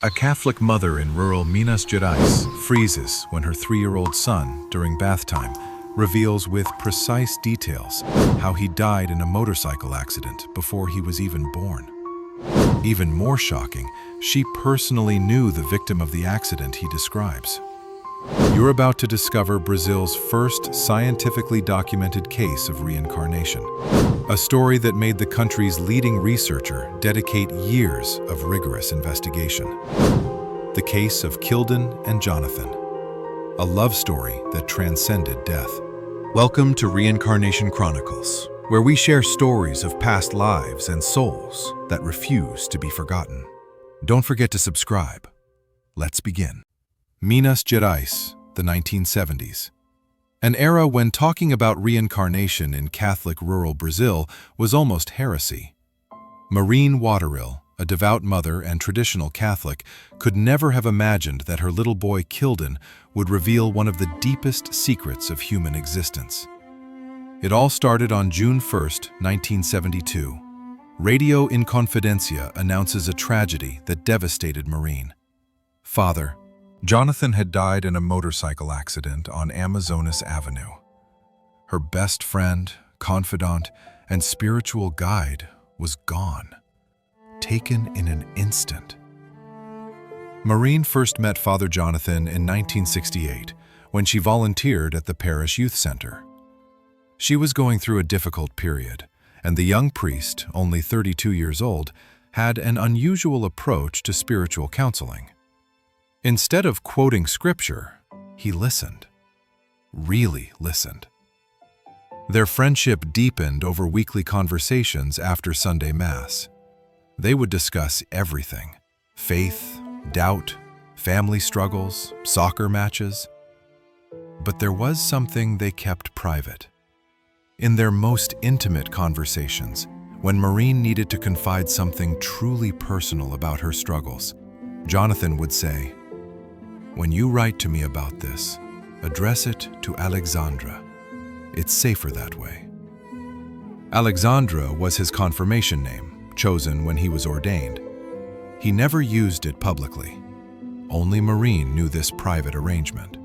A Catholic mother in rural Minas Gerais freezes when her 3-year-old son, during bath time, reveals with precise details how he died in a motorcycle accident before he was even born. Even more shocking, she personally knew the victim of the accident he describes. You're about to discover Brazil's first scientifically documented case of reincarnation, a story that made the country's leading researcher dedicate years of rigorous investigation. The case of Kilden and Jonathan, a love story that transcended death. Welcome to Reincarnation Chronicles, where we share stories of past lives and souls that refuse to be forgotten. Don't forget to subscribe. Let's begin. Minas Gerais, the 1970s. An era when talking about reincarnation in Catholic rural Brazil was almost heresy. Marine Wateril, a devout mother and traditional Catholic, could never have imagined that her little boy Kilden would reveal one of the deepest secrets of human existence. It all started on June 1, 1972. Radio Inconfidencia announces a tragedy that devastated Marine. Father, Jonathan had died in a motorcycle accident on Amazonas Avenue. Her best friend, confidant, and spiritual guide was gone, taken in an instant. Marine first met Father Jonathan in 1968 when she volunteered at the parish youth center. She was going through a difficult period, and the young priest, only 32 years old, had an unusual approach to spiritual counseling. Instead of quoting scripture, he listened. Really listened. Their friendship deepened over weekly conversations after Sunday Mass. They would discuss everything: faith, doubt, family struggles, soccer matches. But there was something they kept private. In their most intimate conversations, when Marine needed to confide something truly personal about her struggles, Jonathan would say, "When you write to me about this, address it to Alexandra. It's safer that way." Alexandra was his confirmation name, chosen when he was ordained. He never used it publicly. Only Marine knew this private arrangement.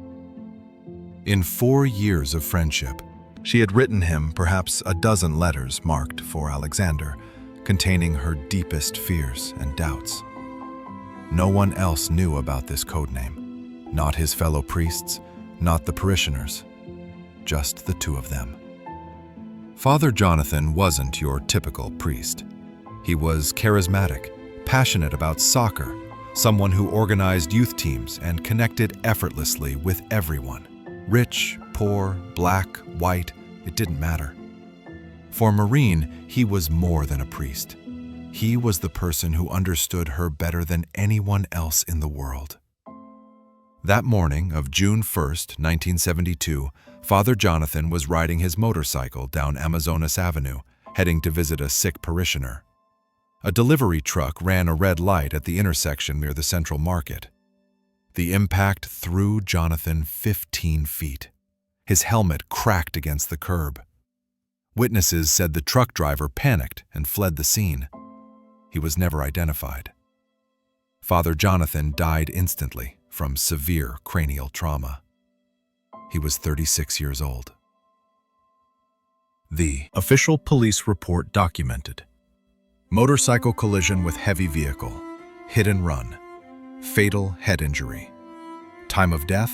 In 4 years of friendship, she had written him perhaps a dozen letters marked for Alexander, containing her deepest fears and doubts. No one else knew about this codename. Not his fellow priests, not the parishioners, just the two of them. Father Jonathan wasn't your typical priest. He was charismatic, passionate about soccer, someone who organized youth teams and connected effortlessly with everyone. Rich, poor, black, white, it didn't matter. For Marine, he was more than a priest. He was the person who understood her better than anyone else in the world. That morning of June 1, 1972, Father Jonathan was riding his motorcycle down Amazonas Avenue, heading to visit a sick parishioner. A delivery truck ran a red light at the intersection near the Central Market. The impact threw Jonathan 15 feet. His helmet cracked against the curb. Witnesses said the truck driver panicked and fled the scene. He was never identified. Father Jonathan died instantly from severe cranial trauma. He was 36 years old. The official police report documented: motorcycle collision with heavy vehicle, hit and run, fatal head injury. Time of death,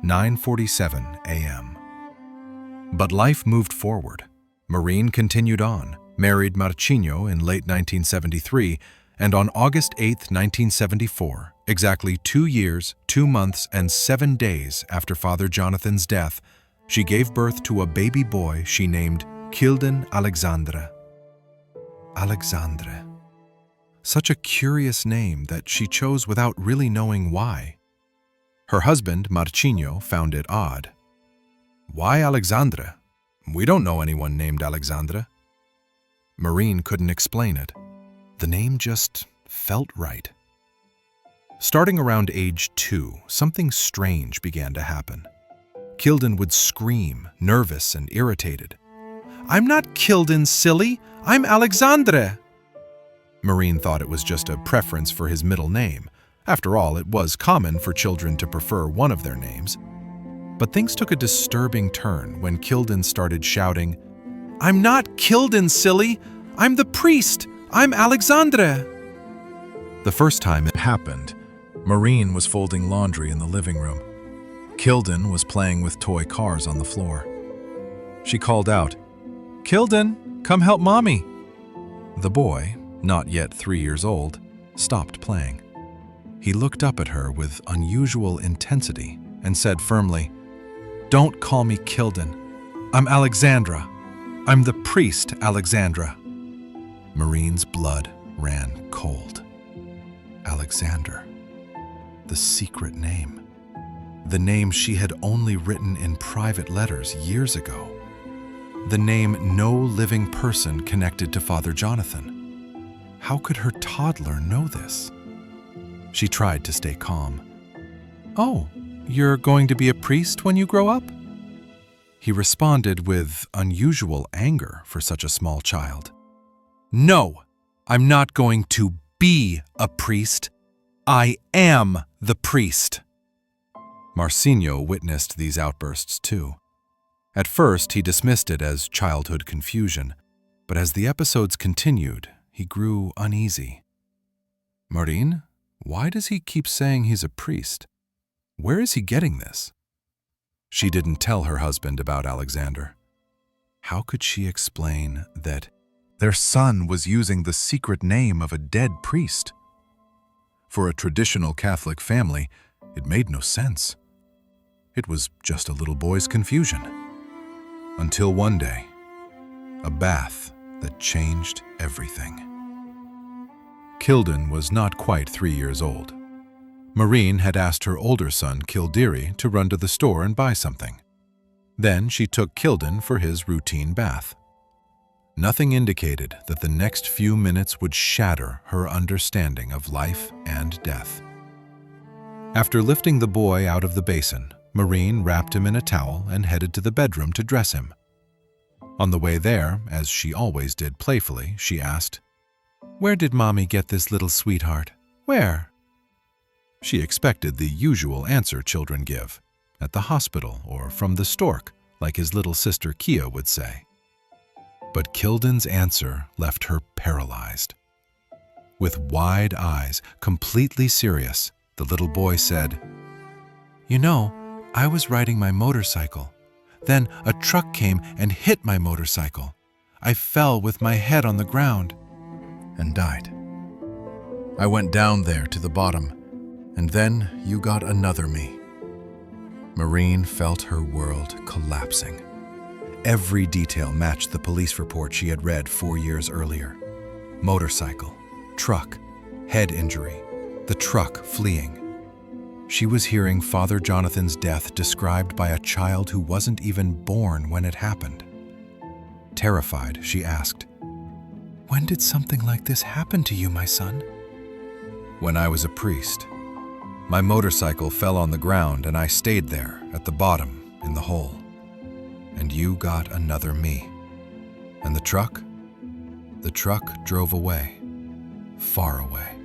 9:47 a.m. But life moved forward. Marine continued on, married Marcinho in late 1973, and on August 8, 1974, exactly 2 years, 2 months, and 7 days after Father Jonathan's death, she gave birth to a baby boy she named Kilden Alexandre. Alexandre. Such a curious name that she chose without really knowing why. Her husband, Marcinho, found it odd. "Why Alexandre? We don't know anyone named Alexandre." Marine couldn't explain it. The name just felt right. Starting around age 2, something strange began to happen. Kilden would scream, nervous and irritated. "I'm not Kilden, silly! I'm Alexandre!" Marine thought it was just a preference for his middle name, After all, it was common for children to prefer one of their names. But things took a disturbing turn when Kilden started shouting, "I'm not Kilden, silly! I'm the priest! I'm Alexandre!" The first time it happened, Maureen was folding laundry in the living room. Kilden was playing with toy cars on the floor. She called out, "Kilden, come help Mommy!" The boy, not yet 3 years old, stopped playing. He looked up at her with unusual intensity and said firmly, "Don't call me Kilden. I'm Alexandra. I'm the priest Alexandra." Maureen's blood ran cold. Alexander. The secret name. The name she had only written in private letters years ago. The name no living person connected to Father Jonathan. How could her toddler know this? She tried to stay calm. "Oh, you're going to be a priest when you grow up?" He responded with unusual anger for such a small child. "No, I'm not going to be a priest. I am the priest." Marcinho witnessed these outbursts too. At first, he dismissed it as childhood confusion, but as the episodes continued, he grew uneasy. "Maureen, why does he keep saying he's a priest? Where is he getting this?" She didn't tell her husband about Alexander. How could she explain that their son was using the secret name of a dead priest? For a traditional Catholic family, it made no sense. It was just a little boy's confusion. Until one day, a bath that changed everything. Kilden was not quite 3 years old. Maureen had asked her older son, Kildiri, to run to the store and buy something. Then she took Kilden for his routine bath. Nothing indicated that the next few minutes would shatter her understanding of life and death. After lifting the boy out of the basin, Maureen wrapped him in a towel and headed to the bedroom to dress him. On the way there, as she always did playfully, she asked, "Where did Mommy get this little sweetheart? Where?" She expected the usual answer children give, at the hospital or from the stork, like his little sister Kia would say. But Kilden's answer left her paralyzed. With wide eyes, completely serious, the little boy said, "You know, I was riding my motorcycle. Then a truck came and hit my motorcycle. I fell with my head on the ground and died. I went down there to the bottom, and then you got another me." Maureen felt her world collapsing. Every detail matched the police report she had read 4 years earlier. Motorcycle, truck, head injury, the truck fleeing. She was hearing Father Jonathan's death described by a child who wasn't even born when it happened. Terrified, she asked, "When did something like this happen to you, my son?" "When I was a priest. My motorcycle fell on the ground and I stayed there at the bottom in the hole. And you got another me. And the truck? The truck drove away, far away."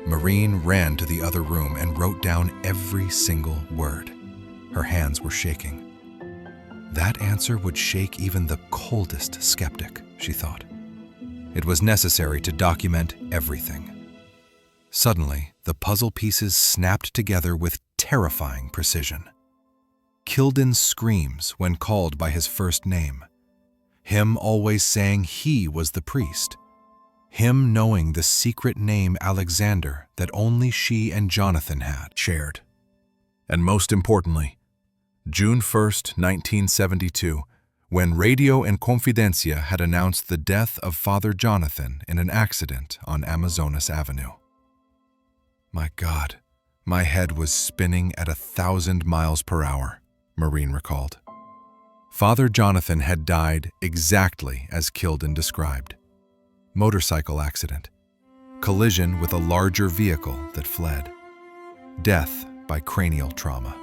Maureen ran to the other room and wrote down every single word. Her hands were shaking. That answer would shake even the coldest skeptic, she thought. It was necessary to document everything. Suddenly, the puzzle pieces snapped together with terrifying precision. Kilden's screams when called by his first name. Him always saying he was the priest. Him knowing the secret name Alexander that only she and Jonathan had shared. And most importantly, June 1st, 1972, when Radio and Confidencia had announced the death of Father Jonathan in an accident on Amazonas Avenue. My God, my head was spinning at 1,000 miles per hour, Maureen recalled. Father Jonathan had died exactly as Kilden described. Motorcycle accident, collision with a larger vehicle that fled, death by cranial trauma.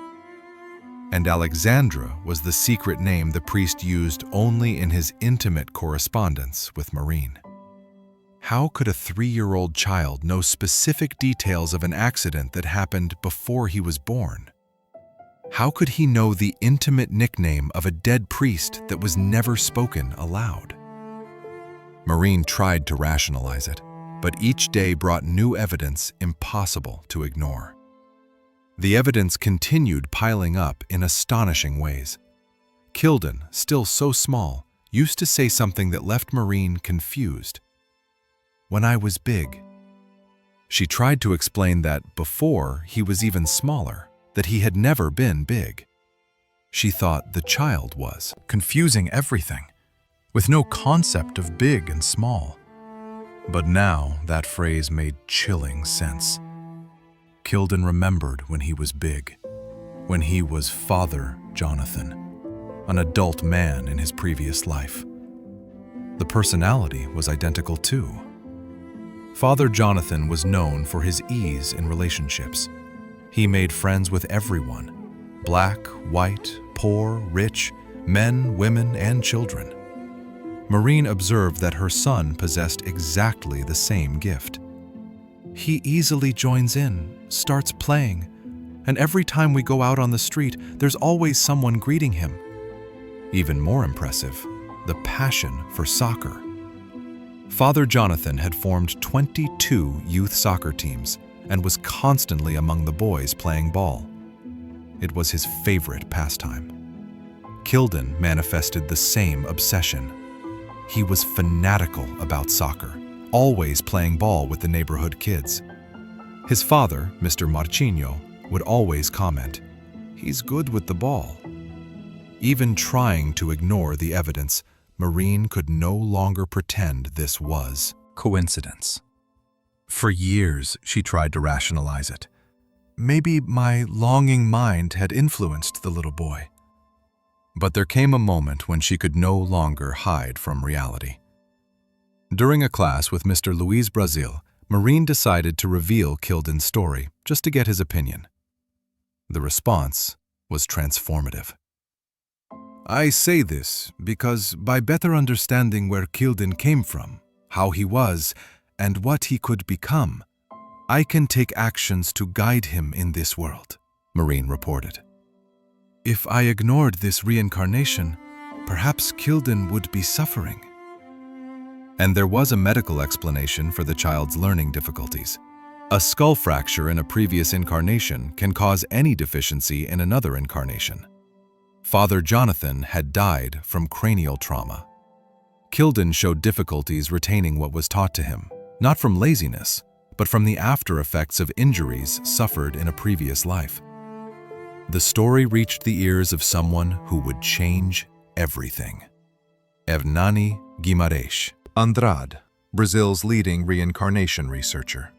And Alexandra was the secret name the priest used only in his intimate correspondence with Maureen. How could a 3-year-old child know specific details of an accident that happened before he was born? How could he know the intimate nickname of a dead priest that was never spoken aloud? Maureen tried to rationalize it, but each day brought new evidence impossible to ignore. The evidence continued piling up in astonishing ways. Kilden, still so small, used to say something that left Maureen confused. "When I was big." She tried to explain that before he was even smaller, that he had never been big. She thought the child was, confusing everything, with no concept of big and small. But now that phrase made chilling sense. Kilden remembered when he was big, when he was Father Jonathan, an adult man in his previous life. The personality was identical too. Father Jonathan was known for his ease in relationships. He made friends with everyone, black, white, poor, rich, men, women, and children. Maureen observed that her son possessed exactly the same gift. He easily joins in, starts playing, and every time we go out on the street, there's always someone greeting him. Even more impressive, the passion for soccer. Father Jonathan had formed 22 youth soccer teams and was constantly among the boys playing ball. It was his favorite pastime. Kilden manifested the same obsession. He was fanatical about soccer, always playing ball with the neighborhood kids. His father, Mr. Marcinho, would always comment, "He's good with the ball." Even trying to ignore the evidence, Maureen could no longer pretend this was coincidence. For years, she tried to rationalize it. Maybe my longing mind had influenced the little boy. But there came a moment when she could no longer hide from reality. During a class with Mr. Luis Brazil, Maureen decided to reveal Kilden's story just to get his opinion. The response was transformative. "I say this because by better understanding where Kilden came from, how he was, and what he could become, I can take actions to guide him in this world," Maureen reported. "If I ignored this reincarnation, perhaps Kilden would be suffering." And there was a medical explanation for the child's learning difficulties. A skull fracture in a previous incarnation can cause any deficiency in another incarnation. Father Jonathan had died from cranial trauma. Kilden showed difficulties retaining what was taught to him, not from laziness, but from the after effects of injuries suffered in a previous life. The story reached the ears of someone who would change everything. Hernani Guimarães Andrade, Brazil's leading reincarnation researcher.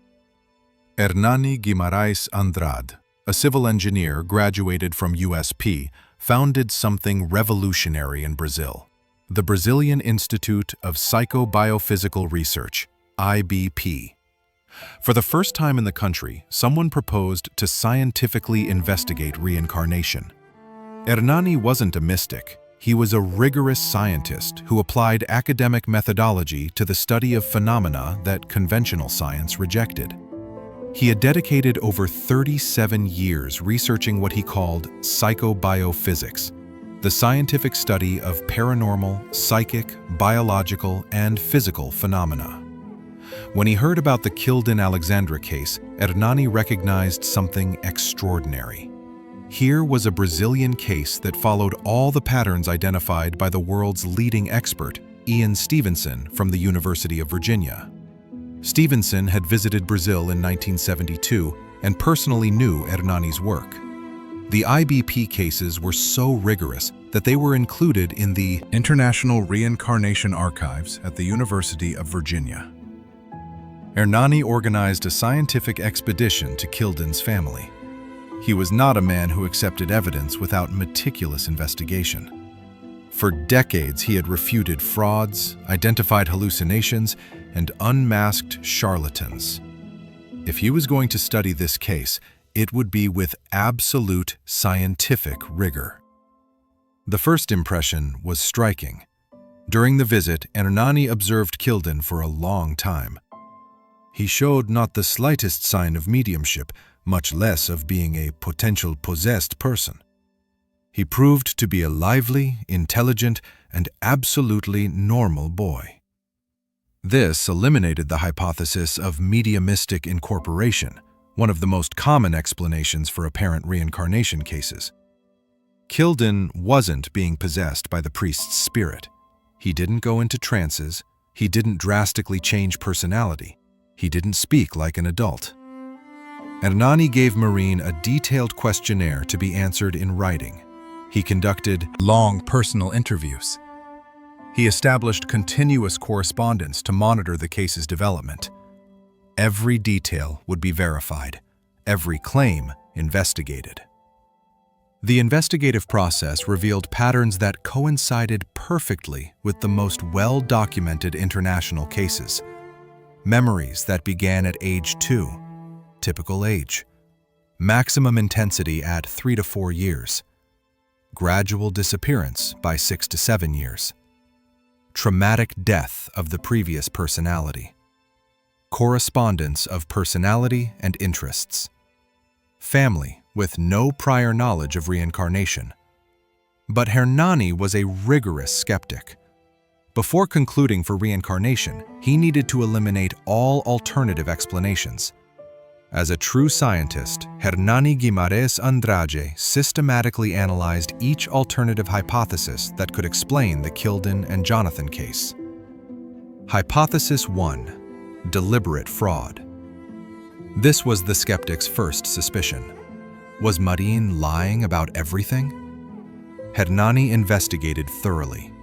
Hernani Guimarães Andrade, a civil engineer graduated from USP, founded something revolutionary in Brazil, the Brazilian Institute of Psychobiophysical Research, IBP. For the first time in the country, someone proposed to scientifically investigate reincarnation. Hernani wasn't a mystic. He was a rigorous scientist who applied academic methodology to the study of phenomena that conventional science rejected. He had dedicated over 37 years researching what he called psychobiophysics, the scientific study of paranormal, psychic, biological, and physical phenomena. When he heard about the Kilden Alexandra case, Hernani recognized something extraordinary. Here was a Brazilian case that followed all the patterns identified by the world's leading expert, Ian Stevenson from the University of Virginia. Stevenson had visited Brazil in 1972 and personally knew Hernani's work. The IBP cases were so rigorous that they were included in the International Reincarnation Archives at the University of Virginia. Hernani organized a scientific expedition to Kilden's family. He was not a man who accepted evidence without meticulous investigation. For decades, he had refuted frauds, identified hallucinations, and unmasked charlatans. If he was going to study this case, it would be with absolute scientific rigor. The first impression was striking. During the visit, Hernani observed Kilden for a long time. He showed not the slightest sign of mediumship, much less of being a potential possessed person. He proved to be a lively, intelligent, and absolutely normal boy. This eliminated the hypothesis of mediumistic incorporation, one of the most common explanations for apparent reincarnation cases. Kilden wasn't being possessed by the priest's spirit. He didn't go into trances. He didn't drastically change personality. He didn't speak like an adult. Hernani gave Marine a detailed questionnaire to be answered in writing. He conducted long personal interviews. He established continuous correspondence to monitor the case's development. Every detail would be verified, every claim investigated. The investigative process revealed patterns that coincided perfectly with the most well-documented international cases. Memories that began at age 2, typical age. Maximum intensity at 3 to 4 years. Gradual disappearance by 6 to 7 years. Traumatic death of the previous personality. Correspondence of personality and interests. Family with no prior knowledge of reincarnation. But Hernani was a rigorous skeptic. Before concluding for reincarnation, he needed to eliminate all alternative explanations. As a true scientist, Hernani Guimarães Andrade systematically analyzed each alternative hypothesis that could explain the Kilden and Jonathan case. Hypothesis 1: deliberate fraud. This was the skeptic's first suspicion. Was Marine lying about everything? Hernani investigated thoroughly.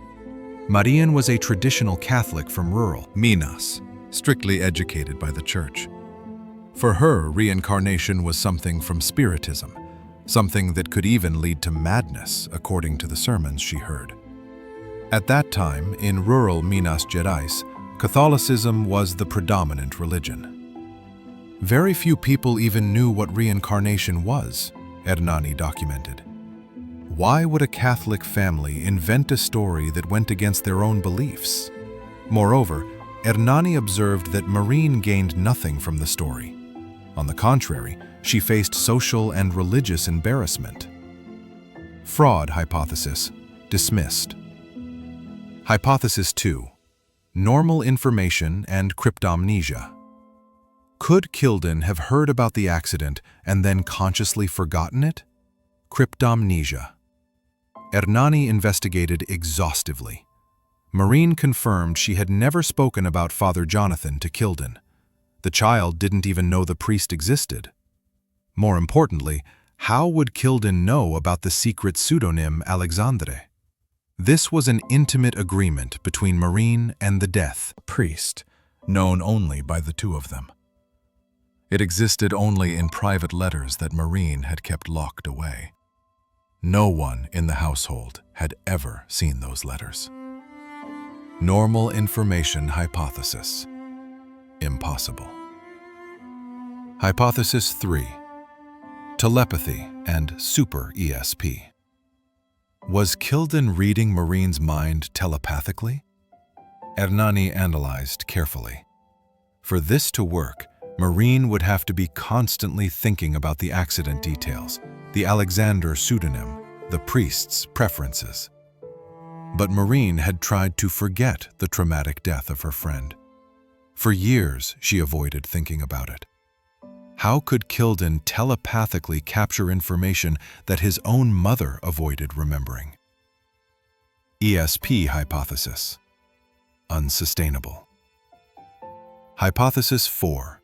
Marine was a traditional Catholic from rural Minas, strictly educated by the church. For her, reincarnation was something from Spiritism, something that could even lead to madness, according to the sermons she heard. At that time, in rural Minas Gerais, Catholicism was the predominant religion. Very few people even knew what reincarnation was, Hernani documented. Why would a Catholic family invent a story that went against their own beliefs? Moreover, Hernani observed that Marine gained nothing from the story. On the contrary, she faced social and religious embarrassment. Fraud hypothesis dismissed. Hypothesis 2: normal information and cryptomnesia. Could Kilden have heard about the accident and then consciously forgotten it? Cryptomnesia. Hernani investigated exhaustively. Marine confirmed she had never spoken about Father Jonathan to Kilden. The child didn't even know the priest existed. More importantly, how would Kilden know about the secret pseudonym Alexandre? This was an intimate agreement between Marine and the death priest, known only by the two of them. It existed only in private letters that Marine had kept locked away. No one in the household had ever seen those letters. Normal information hypothesis. Impossible. Hypothesis 3: telepathy and super ESP. Was Kilden reading Marine's mind telepathically? Hernani analyzed carefully. For this to work, Marine would have to be constantly thinking about the accident details, the Alexander pseudonym, the priest's preferences. But Marine had tried to forget the traumatic death of her friend. For years, she avoided thinking about it. How could Kilden telepathically capture information that his own mother avoided remembering? ESP hypothesis. Unsustainable. Hypothesis 4: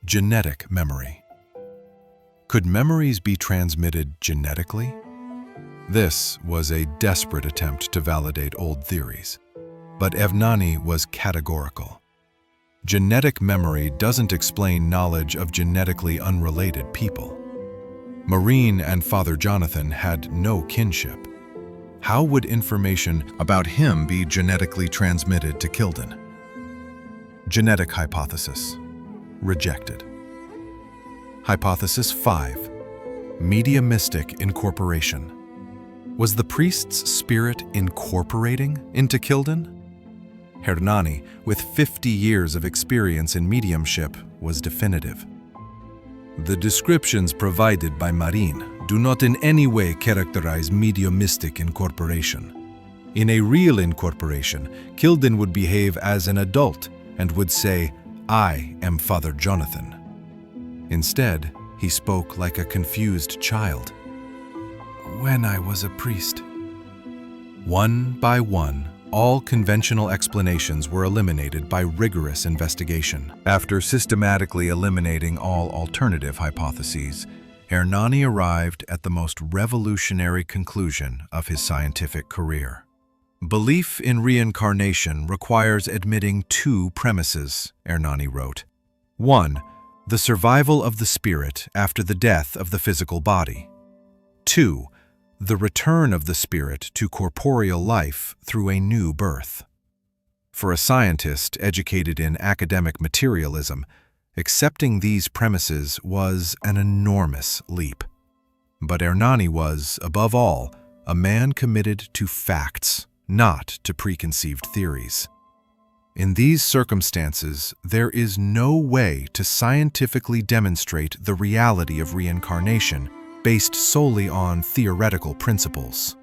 genetic memory. Could memories be transmitted genetically? This was a desperate attempt to validate old theories, but Hernani was categorical. Genetic memory doesn't explain knowledge of genetically unrelated people. Marine and Father Jonathan had no kinship. How would information about him be genetically transmitted to Kilden? Genetic hypothesis. Rejected. Hypothesis 5: mediumistic incorporation. Was the priest's spirit incorporating into Kilden? Hernani, with 50 years of experience in mediumship, was definitive. The descriptions provided by Marin do not in any way characterize mediumistic incorporation. In a real incorporation, Kilden would behave as an adult and would say, "I am Father Jonathan." Instead, he spoke like a confused child. "When I was a priest." One by one, all conventional explanations were eliminated by rigorous investigation. After systematically eliminating all alternative hypotheses, Hernani arrived at the most revolutionary conclusion of his scientific career. Belief in reincarnation requires admitting two premises, Hernani wrote. 1. The survival of the spirit after the death of the physical body. 2. The return of the spirit to corporeal life through a new birth. For a scientist educated in academic materialism, accepting these premises was an enormous leap. But Hernani was, above all, a man committed to facts, not to preconceived theories. In these circumstances, there is no way to scientifically demonstrate the reality of reincarnation based solely on theoretical principles.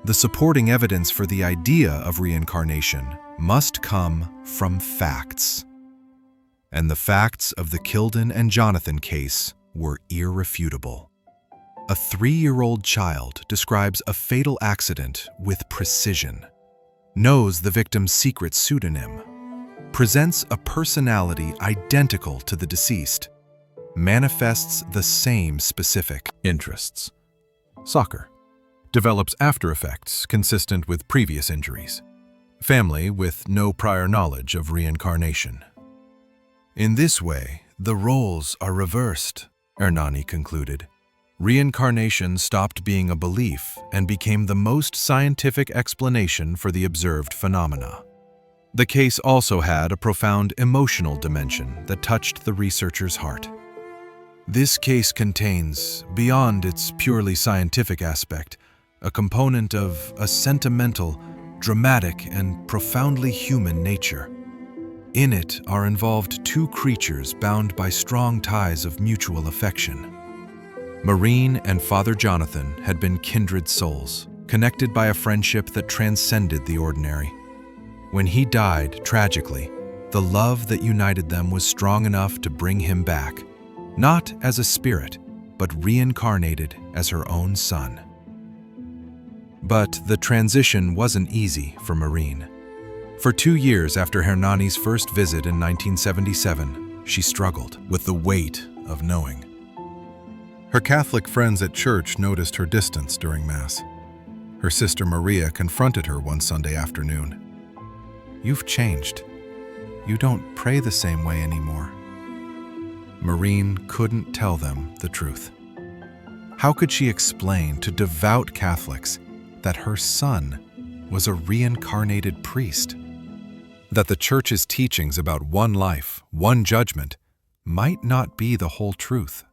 The supporting evidence for the idea of reincarnation must come from facts. And the facts of the Kilden and Jonathan case were irrefutable. A 3-year-old child describes a fatal accident with precision, knows the victim's secret pseudonym, presents a personality identical to the deceased, manifests the same specific interests. Soccer. Develops after effects consistent with previous injuries. Family with no prior knowledge of reincarnation. In this way, the roles are reversed, Hernani concluded. Reincarnation stopped being a belief and became the most scientific explanation for the observed phenomena. The case also had a profound emotional dimension that touched the researcher's heart. This case contains, beyond its purely scientific aspect, a component of a sentimental, dramatic, and profoundly human nature. In it are involved two creatures bound by strong ties of mutual affection. Marin and Father Jonathan had been kindred souls, connected by a friendship that transcended the ordinary. When he died tragically, the love that united them was strong enough to bring him back, not as a spirit, but reincarnated as her own son. But the transition wasn't easy for Marin. For 2 years after Hernani's first visit in 1977, she struggled with the weight of knowing. Her Catholic friends at church noticed her distance during Mass. Her sister Maria confronted her one Sunday afternoon. "You've changed. You don't pray the same way anymore." Marin couldn't tell them the truth. How could she explain to devout Catholics that her son was a reincarnated priest? That the Church's teachings about one life, one judgment, might not be the whole truth?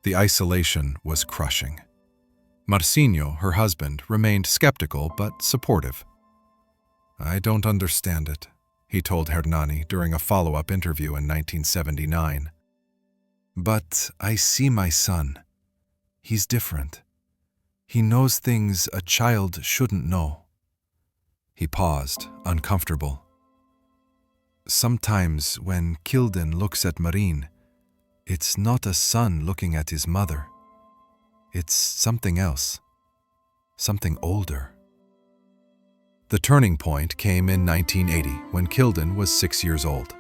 The isolation was crushing. Marcinho, her husband, remained skeptical but supportive. "I don't understand it," he told Hernani during a follow-up interview in 1979. "But I see my son. He's different. He knows things a child shouldn't know." He paused, uncomfortable. "Sometimes when Kilden looks at Marin, it's not a son looking at his mother. It's something else, something older." The turning point came in 1980 when Kilden was 6 years old.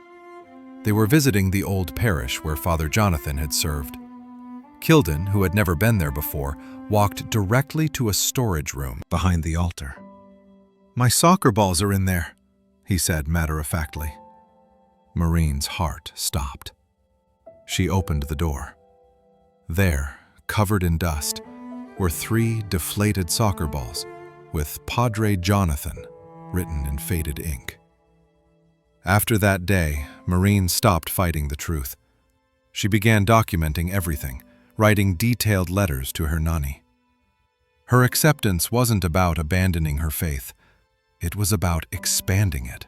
They were visiting the old parish where Father Jonathan had served. Kilden, who had never been there before, walked directly to a storage room behind the altar. "My soccer balls are in there," he said matter-of-factly. Marin's heart stopped. She opened the door. There, covered in dust, were 3 deflated soccer balls with Padre Jonathan written in faded ink. After that day, Marin stopped fighting the truth. She began documenting everything, writing detailed letters to Hernani. Her acceptance wasn't about abandoning her faith. It was about expanding it.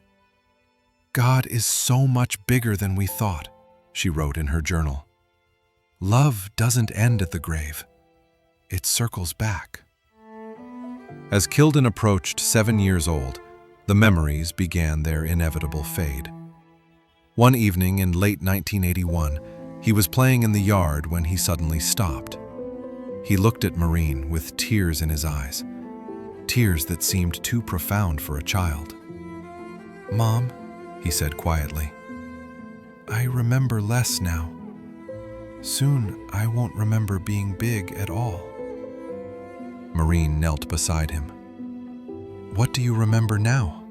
"God is so much bigger than we thought," she wrote in her journal. "Love doesn't end at the grave. It circles back." As Kilden approached 7 years old, the memories began their inevitable fade. One evening in late 1981, he was playing in the yard when he suddenly stopped. He looked at Maureen with tears in his eyes, tears that seemed too profound for a child. "Mom," he said quietly, "I remember less now. Soon I won't remember being big at all." Maureen knelt beside him. "What do you remember now?"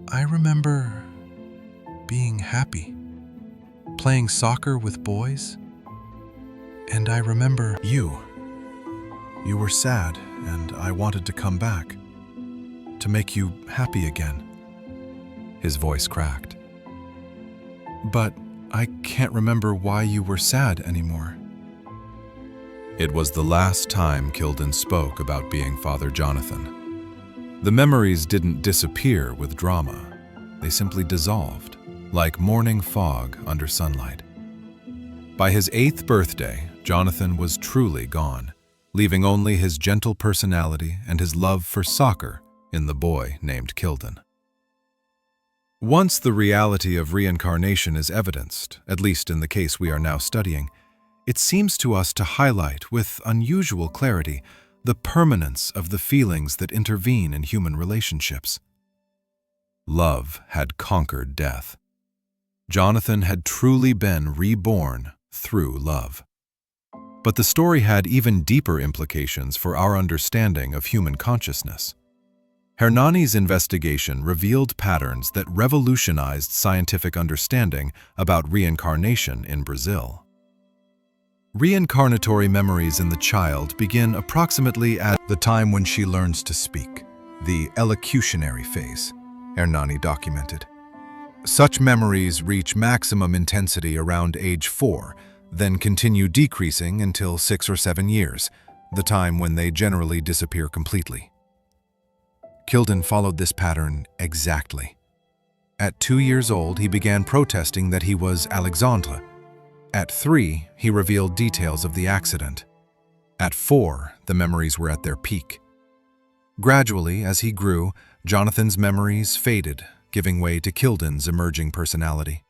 "I remember being happy, playing soccer with boys, and I remember you. You were sad, and I wanted to come back, to make you happy again." His voice cracked. "But I can't remember why you were sad anymore." It was the last time Kilden spoke about being Father Jonathan. The memories didn't disappear with drama. They simply dissolved, like morning fog under sunlight. By his 8th birthday, Jonathan was truly gone, leaving only his gentle personality and his love for soccer in the boy named Kilden. Once the reality of reincarnation is evidenced, at least in the case we are now studying, it seems to us to highlight with unusual clarity the permanence of the feelings that intervene in human relationships. Love had conquered death. Jonathan had truly been reborn through love. But the story had even deeper implications for our understanding of human consciousness. Hernani's investigation revealed patterns that revolutionized scientific understanding about reincarnation in Brazil. Reincarnatory memories in the child begin approximately at the time when she learns to speak, the elocutionary phase, Hernani documented. Such memories reach maximum intensity around age 4, then continue decreasing until 6 or 7 years, the time when they generally disappear completely. Kilden followed this pattern exactly. At 2 years old, he began protesting that he was Alexandre. At 3, he revealed details of the accident. At 4, the memories were at their peak. Gradually, as he grew, Jonathan's memories faded, giving way to Kilden's emerging personality.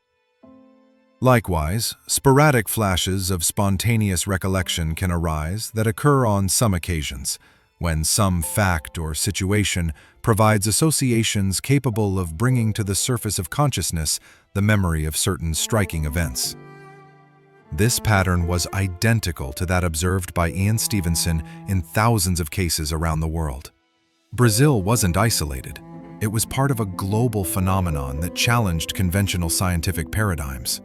Likewise, sporadic flashes of spontaneous recollection can arise that occur on some occasions, when some fact or situation provides associations capable of bringing to the surface of consciousness the memory of certain striking events. This pattern was identical to that observed by Ian Stevenson in thousands of cases around the world. Brazil wasn't isolated. It was part of a global phenomenon that challenged conventional scientific paradigms.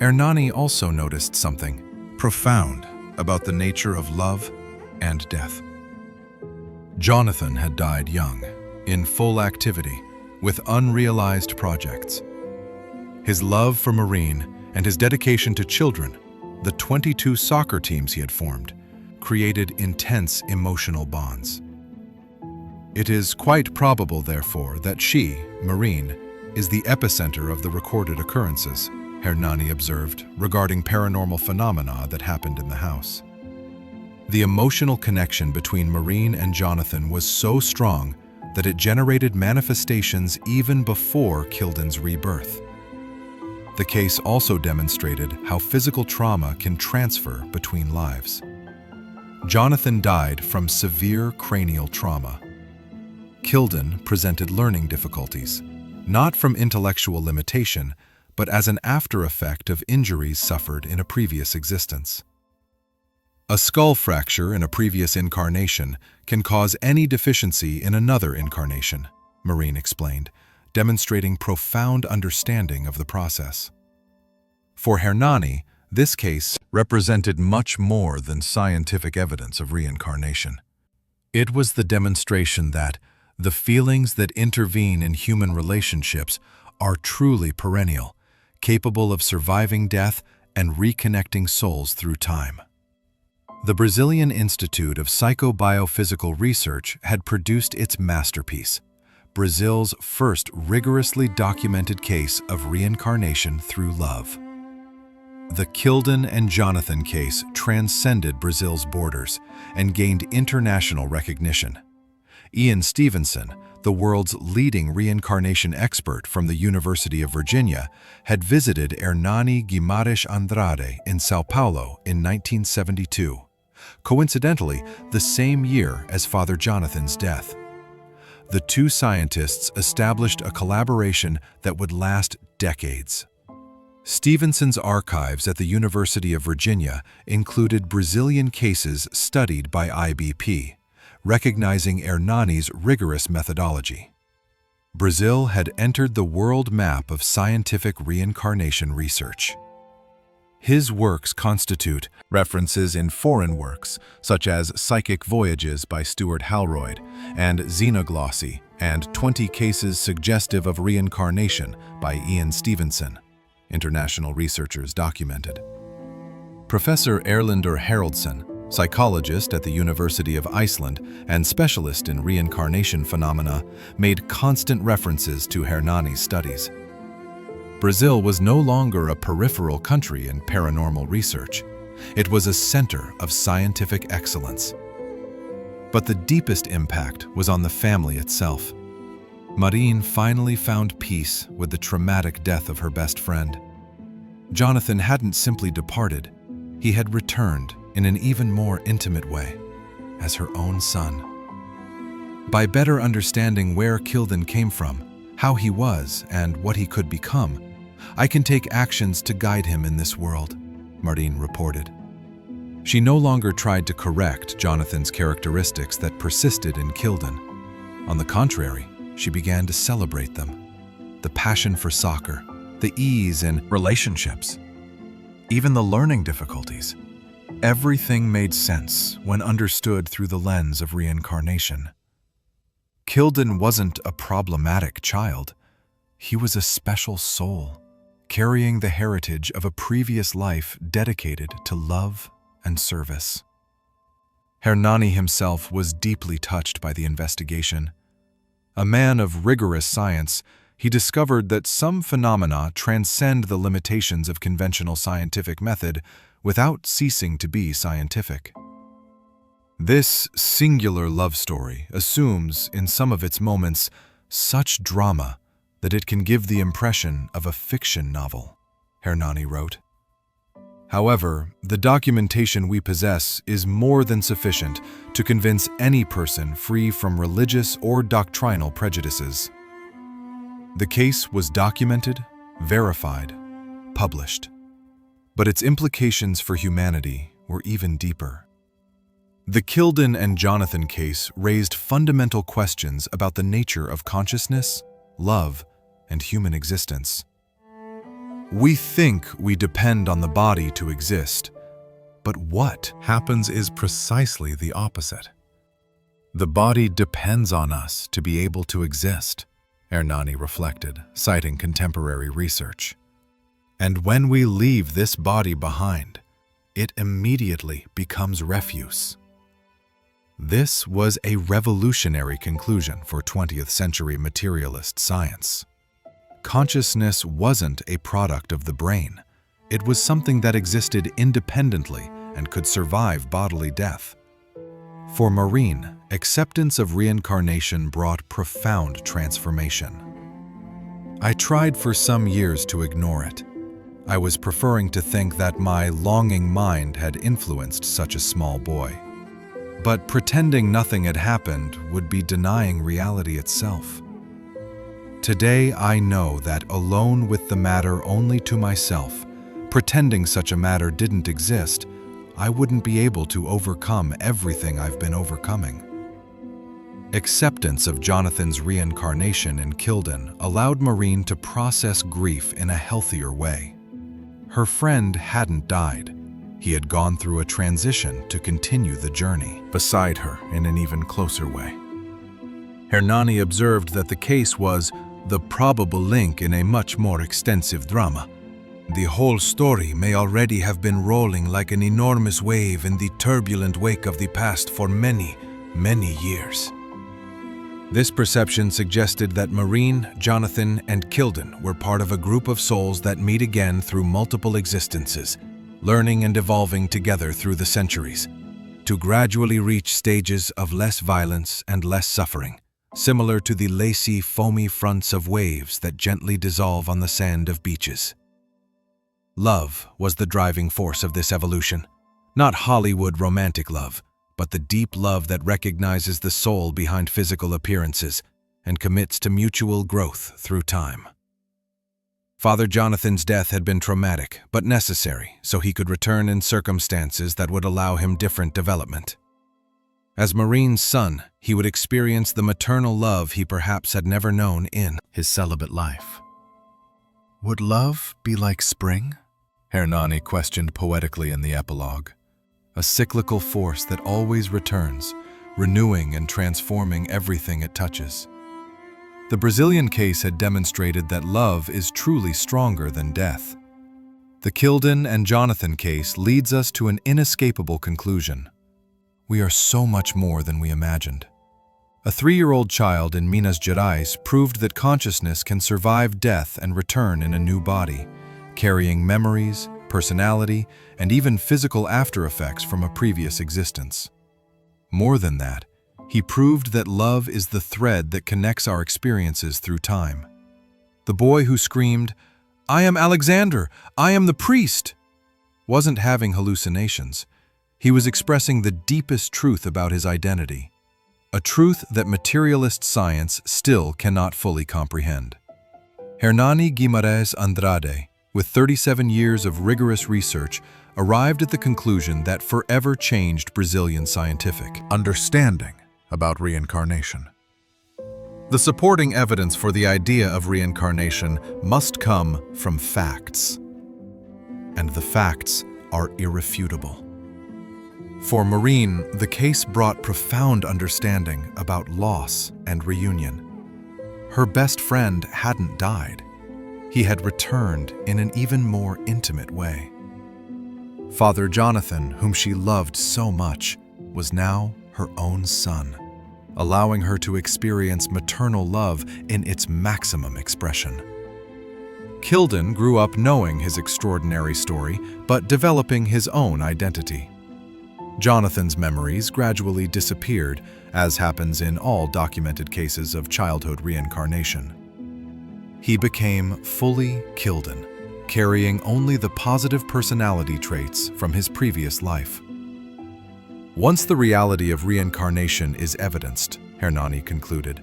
Hernani also noticed something profound about the nature of love and death. Jonathan had died young, in full activity, with unrealized projects. His love for Maureen and his dedication to children, the 22 soccer teams he had formed, created intense emotional bonds. It is quite probable, therefore, that she, Maureen, is the epicenter of the recorded occurrences, Hernani observed, regarding paranormal phenomena that happened in the house. The emotional connection between Maureen and Jonathan was so strong that it generated manifestations even before Kilden's rebirth. The case also demonstrated how physical trauma can transfer between lives. Jonathan died from severe cranial trauma. Kilden presented learning difficulties, not from intellectual limitation, but as an after-effect of injuries suffered in a previous existence. A skull fracture in a previous incarnation can cause any deficiency in another incarnation, Maureen explained, demonstrating profound understanding of the process. For Hernani, this case represented much more than scientific evidence of reincarnation. It was the demonstration that the feelings that intervene in human relationships are truly perennial, capable of surviving death and reconnecting souls through time. The Brazilian Institute of Psychobiophysical Research had produced its masterpiece, Brazil's first rigorously documented case of reincarnation through love. The Kilden and Jonathan case transcended Brazil's borders and gained international recognition. Ian Stevenson, the world's leading reincarnation expert from the University of Virginia, had visited Hernani Guimarães Andrade in São Paulo in 1972, coincidentally the same year as Father Jonathan's death. The two scientists established a collaboration that would last decades. Stevenson's archives at the University of Virginia included Brazilian cases studied by IBP, recognizing Hernani's rigorous methodology. Brazil had entered the world map of scientific reincarnation research. His works constitute references in foreign works, such as Psychic Voyages by Stuart Halroyd and Xenoglossy, and 20 Cases Suggestive of Reincarnation by Ian Stevenson, international researchers documented. Professor Erlendur Haraldsson, psychologist at the University of Iceland and specialist in reincarnation phenomena, made constant references to Hernani's studies. Brazil was no longer a peripheral country in paranormal research. It was a center of scientific excellence. But the deepest impact was on the family itself. Marine finally found peace with the traumatic death of her best friend. Jonathan hadn't simply departed, he had returned in an even more intimate way, as her own son. By better understanding where Kilden came from, how he was, and what he could become, I can take actions to guide him in this world, Marine reported. She no longer tried to correct Jonathan's characteristics that persisted in Kilden. On the contrary, she began to celebrate them. The passion for soccer, the ease in relationships, even the learning difficulties. Everything made sense when understood through the lens of reincarnation. Kilden wasn't a problematic child. He was a special soul, carrying the heritage of a previous life dedicated to love and service. Hernani himself was deeply touched by the investigation. A man of rigorous science, he discovered that some phenomena transcend the limitations of conventional scientific method without ceasing to be scientific. This singular love story assumes, in some of its moments, such drama that it can give the impression of a fiction novel, Hernani wrote. However, the documentation we possess is more than sufficient to convince any person free from religious or doctrinal prejudices. The case was documented, verified, published. But its implications for humanity were even deeper. The Kilden and Jonathan case raised fundamental questions about the nature of consciousness, love, and human existence. We think we depend on the body to exist, but what happens is precisely the opposite. The body depends on us to be able to exist, Hernani reflected, citing contemporary research. And when we leave this body behind, it immediately becomes refuse. This was a revolutionary conclusion for 20th century materialist science. Consciousness wasn't a product of the brain. It was something that existed independently and could survive bodily death. For Marine, acceptance of reincarnation brought profound transformation. I tried for some years to ignore it. I was preferring to think that my longing mind had influenced such a small boy. But pretending nothing had happened would be denying reality itself. Today I know that alone with the matter only to myself, pretending such a matter didn't exist, I wouldn't be able to overcome everything I've been overcoming. Acceptance of Jonathan's reincarnation in Kilden allowed Marine to process grief in a healthier way. Her friend hadn't died. He had gone through a transition to continue the journey beside her in an even closer way. Hernani observed that the case was the probable link in a much more extensive drama. The whole story may already have been rolling like an enormous wave in the turbulent wake of the past for many, many years. This perception suggested that Marine, Jonathan, and Kilden were part of a group of souls that meet again through multiple existences, learning and evolving together through the centuries, to gradually reach stages of less violence and less suffering, similar to the lacy, foamy fronts of waves that gently dissolve on the sand of beaches. Love was the driving force of this evolution. Not Hollywood romantic love, but the deep love that recognizes the soul behind physical appearances and commits to mutual growth through time. Father Jonathan's death had been traumatic, but necessary, so he could return in circumstances that would allow him different development. As Marine's son, he would experience the maternal love he perhaps had never known in his celibate life. Would love be like spring? Hernani questioned poetically in the epilogue. A cyclical force that always returns, renewing and transforming everything it touches. The Brazilian case had demonstrated that love is truly stronger than death. The Kilden and Jonathan case leads us to an inescapable conclusion. We are so much more than we imagined. A 3-year-old child in Minas Gerais proved that consciousness can survive death and return in a new body, carrying memories, personality, and even physical after-effects from a previous existence. More than that, he proved that love is the thread that connects our experiences through time. The boy who screamed, "I am Alexandre, I am the priest," wasn't having hallucinations. He was expressing the deepest truth about his identity, a truth that materialist science still cannot fully comprehend. Hernani Guimarães Andrade, with 37 years of rigorous research, arrived at the conclusion that forever changed Brazilian scientific understanding about reincarnation. The supporting evidence for the idea of reincarnation must come from facts. And the facts are irrefutable. For Marine, the case brought profound understanding about loss and reunion. Her best friend hadn't died. He had returned in an even more intimate way. Father Jonathan, whom she loved so much, was now her own son, allowing her to experience maternal love in its maximum expression. Kilden grew up knowing his extraordinary story, but developing his own identity. Jonathan's memories gradually disappeared, as happens in all documented cases of childhood reincarnation. He became fully Kilden, carrying only the positive personality traits from his previous life. Once the reality of reincarnation is evidenced, Hernani concluded,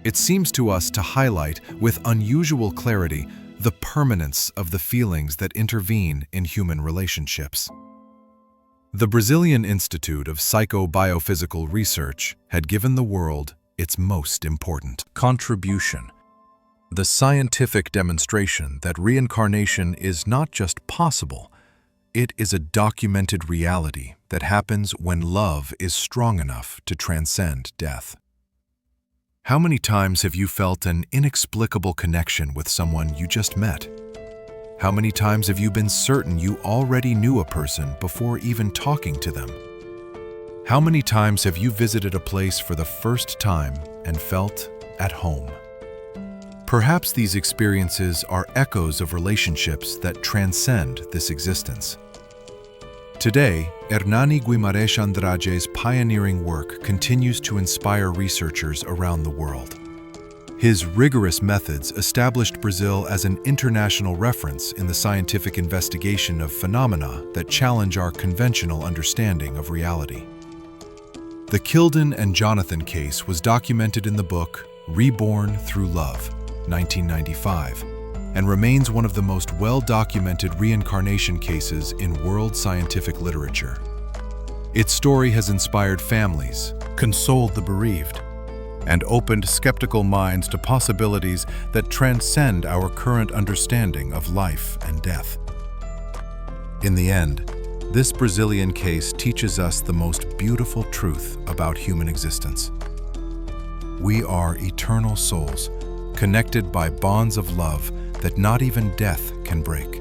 it seems to us to highlight with unusual clarity the permanence of the feelings that intervene in human relationships. The Brazilian Institute of Psychobiophysical Research had given the world its most important contribution: the scientific demonstration that reincarnation is not just possible, it is a documented reality that happens when love is strong enough to transcend death. How many times have you felt an inexplicable connection with someone you just met? How many times have you been certain you already knew a person before even talking to them? How many times have you visited a place for the first time and felt at home? Perhaps these experiences are echoes of relationships that transcend this existence. Today, Hernani Guimarães Andrade's pioneering work continues to inspire researchers around the world. His rigorous methods established Brazil as an international reference in the scientific investigation of phenomena that challenge our conventional understanding of reality. The Kilden and Jonathan case was documented in the book Reborn Through Love, 1995, and remains one of the most well-documented reincarnation cases in world scientific literature. Its story has inspired families, consoled the bereaved, and opened skeptical minds to possibilities that transcend our current understanding of life and death. In the end, this Brazilian case teaches us the most beautiful truth about human existence. We are eternal souls, connected by bonds of love that not even death can break.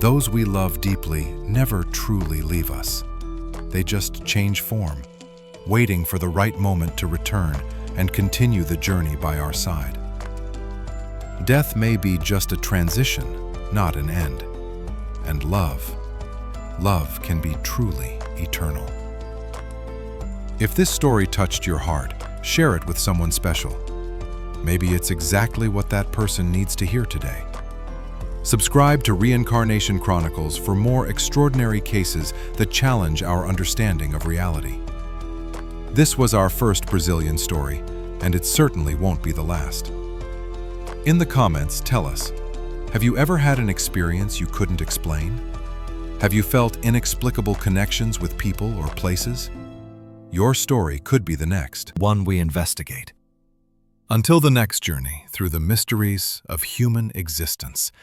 Those we love deeply never truly leave us. They just change form, waiting for the right moment to return and continue the journey by our side. Death may be just a transition, not an end. And love can be truly eternal. If this story touched your heart, share it with someone special. Maybe it's exactly what that person needs to hear today. Subscribe to Reincarnation Chronicles for more extraordinary cases that challenge our understanding of reality. This was our first Brazilian story, and it certainly won't be the last. In the comments, tell us, have you ever had an experience you couldn't explain? Have you felt inexplicable connections with people or places? Your story could be the next one we investigate. Until the next journey through the mysteries of human existence.